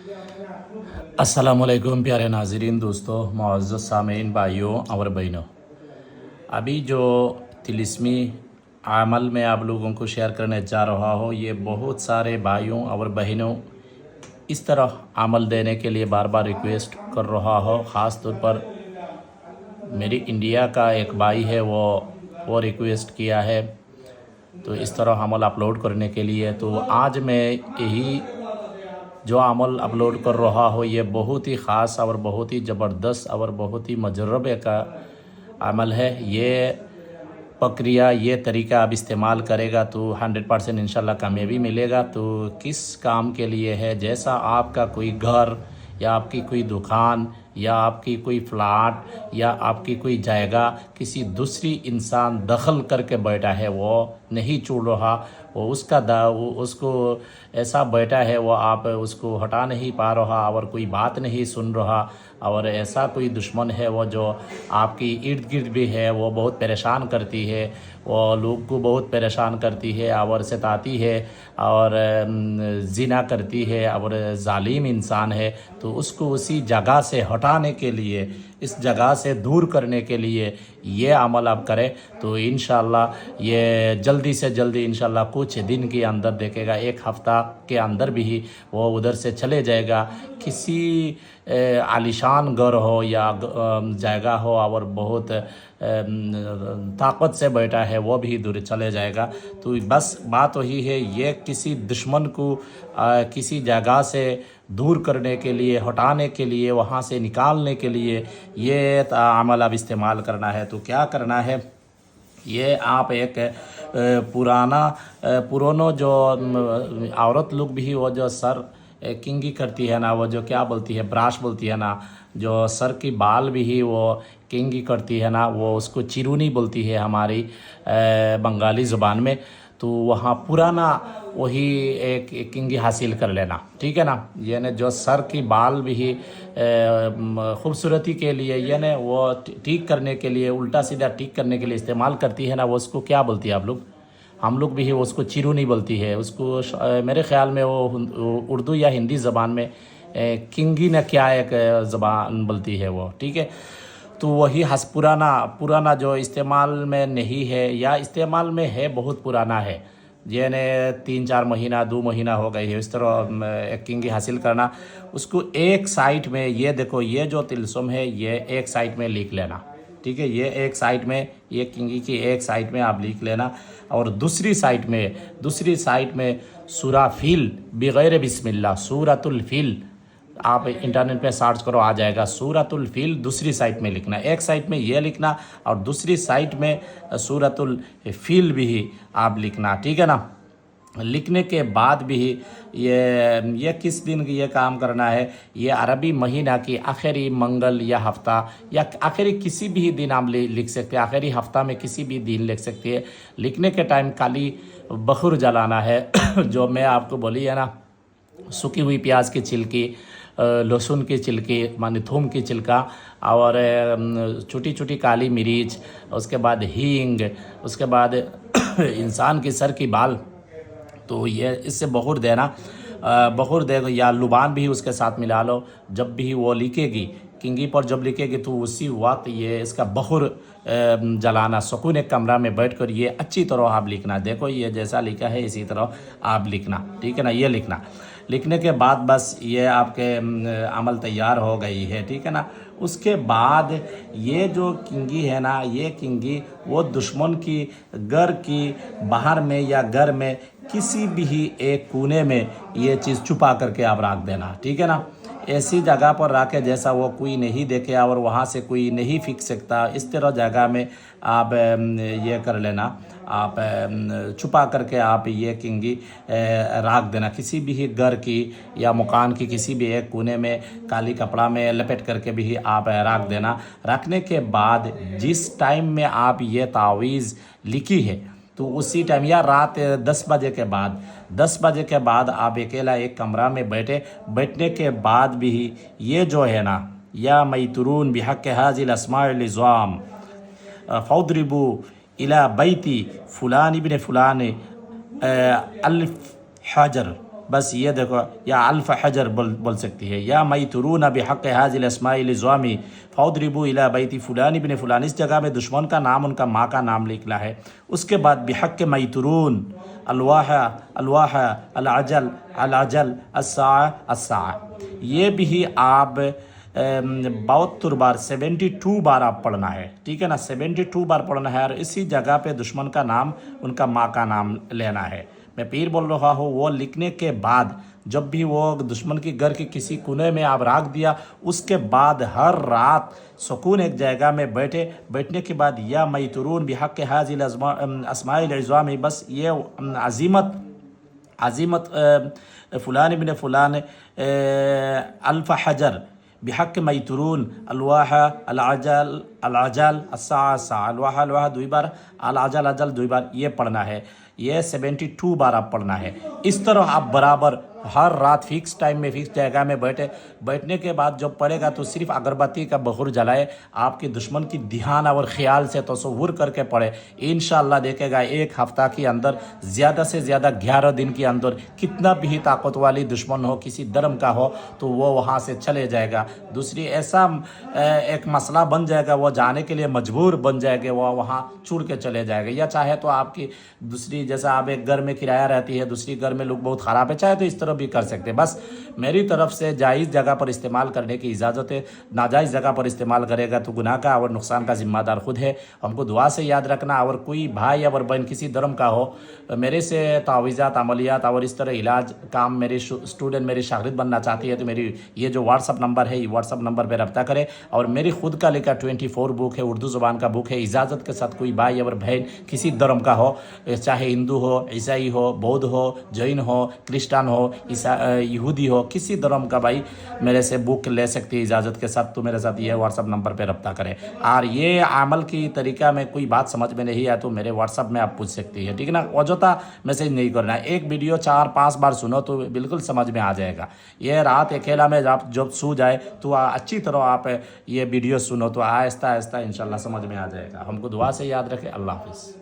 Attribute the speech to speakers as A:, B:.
A: अस्सलामुअलैकुम प्यारे नाज़रीन, दोस्तों, मुअज़्ज़ज़ सामीन, भाइयों और बहनों। अभी जो तिलिस्मी अमल में आप लोगों को शेयर करने जा रहा हो, ये बहुत सारे भाइयों और बहनों इस तरह अमल देने के लिए बार बार रिक्वेस्ट कर रहा हो। ख़ास तौर पर मेरी इंडिया का एक भाई है, वो रिक्वेस्ट किया है तो इस तरह अमल अपलोड करने के लिए। तो आज मैं यही जो अमल अपलोड कर रहा हो, ये बहुत ही ख़ास और बहुत ही ज़बरदस्त और बहुत ही मजरबे का अमल है। ये प्रक्रिया, ये तरीका आप इस्तेमाल करेगा तो 100% इंशाल्लाह कामयाबी मिलेगा। तो किस काम के लिए है? जैसा आपका कोई घर या आपकी कोई दुकान या आपकी कोई फ्लैट या आपकी कोई जगह किसी दूसरी इंसान दखल करके बैठा है, वो नहीं छोड़ रहा, वो उसको ऐसा बैठा है, वो आप उसको हटा नहीं पा रहा और कोई बात नहीं सुन रहा, और ऐसा कोई दुश्मन है वो जो आपकी इर्द गिर्द भी है, वो बहुत परेशान करती है, वो लोग को बहुत परेशान करती है और सताती है और ज़िना करती है और जालिम इंसान है। तो उसको उसी जगह से हटाने के लिए, इस जगह से दूर करने के लिए ये अमल आप करें तो इंशाल्लाह ये जल्दी से जल्दी इंशाल्लाह कुछ दिन के अंदर देखेगा, एक हफ़्ता के अंदर भी वो उधर से चले जाएगा। किसी आलिशान घर हो या जगह हो और बहुत ताकत से बैठा है, वो भी दूर चले जाएगा। तो बस बात वही है, ये किसी दुश्मन को किसी जगह से दूर करने के लिए, हटाने के लिए, वहाँ से निकालने के लिए ये अमल अब इस्तेमाल करना है। तो क्या करना है, ये आप एक पुरानो जो औरत लोग भी वो जो सर किंगी करती है ना, वो जो क्या बोलती है, ब्राश बोलती है ना, जो सर की बाल भी वो किंगी करती है ना, वो उसको चिरूनी बोलती है हमारी बंगाली ज़ुबान में। तो वहाँ पुराना वही एक किंगी हासिल कर लेना, ठीक है ना। यानी जो सर की बाल भी खूबसूरती के लिए, यानी वो ठीक करने के लिए, उल्टा सीधा ठीक करने के लिए इस्तेमाल करती है ना, वो उसको क्या बोलती है आप लोग? हम लोग भी उसको चिरूनी बोलती है उसको। मेरे ख़्याल में वो उर्दू या हिंदी ज़बान में किंगी न क्या एक ज़बान बोलती है वो, ठीक है। तो वही पुराना जो इस्तेमाल में नहीं है या इस्तेमाल में है, बहुत पुराना है, यानी 3-4 महीना 2 महीना हो गई है, इस तरह एक किंगी हासिल करना। उसको एक साइड में, ये देखो, ये जो तिलस्म है ये एक साइड में लिख लेना, ठीक है। ये एक साइड में, ये किंगी की एक साइड में आप लिख लेना, और दूसरी साइड में सूरा फील बगैर बिस्मिल्लाह, सूरतुल फील, आप इंटरनेट पे सर्च करो आ जाएगा, सूरतुल फील दूसरी साइड में लिखना। एक साइड में ये लिखना और दूसरी साइड में सूरतुल फील भी आप लिखना, ठीक है ना। लिखने के बाद भी ये किस दिन ये काम करना है, ये अरबी महीना की आखिरी मंगल या हफ्ता या आखिरी किसी भी दिन आप लिख सकते हैं, आखिरी हफ्ता में किसी भी दिन लिख सकते हैं। लिखने के टाइम काली बखुर जलाना है जो मैं आपको बोली है ना, सूखी हुई प्याज की छिलकी, लहसुन की छिलकी माने थूम की छिलका, और छोटी छोटी काली मिर्च, उसके बाद हींग, उसके बाद इंसान की सर की बाल। तो ये इससे बखूर देना, बखूर दे या लुबान भी उसके साथ मिला लो। जब भी वो लिखेगी किंगी पर, जब लिखेगी तो उसी वक्त ये इसका बखूर जलाना, सुकून एक कमरा में बैठकर ये अच्छी तरह आप लिखना। देखो ये जैसा लिखा है इसी तरह आप लिखना, ठीक है ना। ये लिखने के बाद बस ये आपके अमल तैयार हो गई है, ठीक है ना। उसके बाद ये जो किंगी है ना, ये किंगी वो दुश्मन की घर की बाहर में या घर में किसी भी एक कोने में ये चीज़ छुपा करके आप रख देना, ठीक है ना। ऐसी जगह पर रखे जैसा वो कोई नहीं देखे और वहाँ से कोई नहीं फेंक सकता, इस तरह जगह में आप ये कर लेना, आप छुपा करके आप ये किंगी रख देना किसी भी घर की या मकान की किसी भी एक कोने में, काली कपड़ा में लपेट करके भी आप रख देना। रखने के बाद जिस टाइम में आप ये तावीज़ लिखी है तो उसी टाइम या रात 10 बजे के बाद आप अकेला एक कमरा में बैठने के बाद भी ये जो है ना, या मैतरून बिहक़ हाज़िल अस्माइल इज़्वाम फ़ौद्रिबू इला बैती फ़ुलान इब्न फ़ुलान अल्फ़ हजर बस ये देखो, या अल्फ हजर बोल सकती है, या मैतुरून बिहक़ हाज़िल अस्माइल इज़्वामी फ़ौद्रिबू इला बैती फ़ुलान इब्न फ़ुलान। इस जगह में दुश्मन का नाम उनका माँ का नाम लिखना है। उसके बाद बिहक़ मैतुरून अलवाह अलवाह अल अजल अस्सा, ये भी आप 72 बार 72 बार आप पढ़ना है, ठीक है ना, 72 बार पढ़ना है। और इसी जगह पे दुश्मन का नाम उनका माँ का नाम लेना है। मैं पीर बोल रहा हूँ, वो लिखने के बाद जब भी वो दुश्मन की घर के किसी कोने में आप रख दिया, उसके बाद हर रात सुकून एक जगह में बैठने के बाद या मैतुरून बिहक़ हाज़िल अस्माइल इज़्वामी, बस ये अज़ीमत फ़ुलान बिन फ़ुलान अल्फ़ हजर बिहक़ मैतुरून अलवाह अल अजल अस्सा, अलवाह 2 बार, अल अजल 2 बार, ये पढ़ना है। ये 72 बार आप पढ़ना है। इस तरह आप बराबर हर रात फिक्स टाइम में फिक्स जगह में बैठने के बाद जब पढ़ेगा तो सिर्फ अगरबत्ती का बखूर जलाए, आपके दुश्मन की ध्यान और ख्याल से तसव्वुर करके पढ़े। इंशाअल्लाह देखेगा एक हफ्ता के अंदर ज़्यादा से ज़्यादा 11 दिन के अंदर कितना भी ताकत वाली दुश्मन हो, किसी धर्म का हो, तो वो वहाँ से चले जाएगा। दूसरी ऐसा एक मसला बन जाएगा, वो जाने के लिए मजबूर बन जाएगा, वो वहाँ छूट के चले जाएगा। या चाहे तो आपकी दूसरी, जैसा आप एक घर में किराया रहती है, दूसरी घर में लोग बहुत ख़राब है, चाहे तो इस तरह भी कर सकते हैं। बस मेरी तरफ से जायज़ जगह पर इस्तेमाल करने की इजाज़त है। नाजायज़ जगह पर इस्तेमाल करेगा तो गुनाह का और नुकसान का ज़िम्मेदार खुद है। हमको दुआ से याद रखना। और कोई भाई और बहन किसी धर्म का हो, मेरे से तावीज़ात अमलियात और इस तरह इलाज काम मेरे स्टूडेंट मेरी शागिर्द बनना चाहती है तो मेरी ये जो व्हाट्सअप नंबर है, ये व्हाट्सअप नंबर पर रब्ता करें। और मेरी खुद का लिखा 24 बुक है, उर्दू ज़ुबान का बुक है। इजाज़त के साथ कोई भाई और बहन किसी धर्म का हो, चाहे हिंदू हो, ईसाई हो, बौद्ध हो, जैन हो, क्रिस्टान हो, यहूदी हो, किसी धर्म का भाई मेरे से बुक ले सकती है इजाज़त के साथ। तो मेरे साथ ये व्हाट्सअप नंबर पे रब्ता करें। और ये अमल की तरीका में कोई बात समझ में नहीं आया तो मेरे व्हाट्सअप में आप पूछ सकती है, ठीक है ना। अजोता मैसेज नहीं करना है। एक वीडियो 4-5 बार सुनो तो बिल्कुल समझ में आ जाएगा। ये रात अकेला में आप जब सो जाए तो अच्छी तरह आप ये वीडियो सुनो तो आहिस्ता आहिस्ता इंशाल्लाह समझ में आ जाएगा। हमको दुआ से याद रखें। अल्लाह हाफिज़।